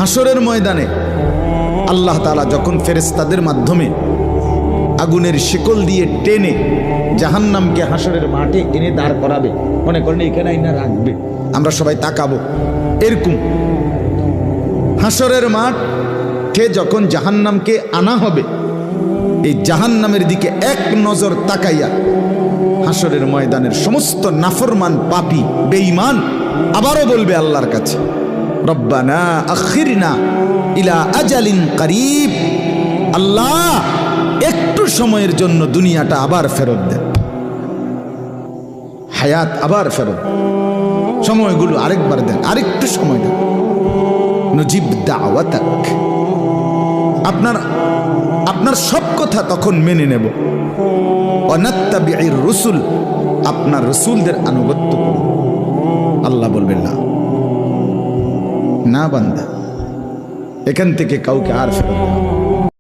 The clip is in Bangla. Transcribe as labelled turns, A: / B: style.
A: হাসরের ময়দানে আল্লাহ তাআলা যখন ফেরেশতাদের মাধ্যমে আগুনের শিকল দিয়ে টেনে জাহান্নামকে হাসরের মাঠে এনে দাঁড় করাবে, মনে করেন এখানে আইনা রাখবে, আমরা সবাই তাকাবো, এরকম হাসরের মাঠে যখন জাহান্নামকে আনা হবে, এই জাহান্নামের দিকে এক নজর তাকাইয়া হাসরের ময়দানের সমস্ত নাফরমান পাপী বেঈমান আবারও বলবে আল্লাহর কাছে, রব্বানা আখিরনা ইলা আজালিন করিব, আল্লাহ একটু সময়ের জন্য দুনিয়াটা আবার ফেরত দেন, হায়াত আবার ফেরত, সময়গুলো আরেকবার দেন, আরেকটু সময় দেন, নজিব দাওয়াতাক, আপনার সব কথা তখন মেনে নেব, ওয়ানাত্তাবিউর রুসুল, আপনার রসুলদের আনুগত্য করব। আল্লাহ বলবেন না, না বান্দা, এখান থেকে কাউকে আর ফেরত দেব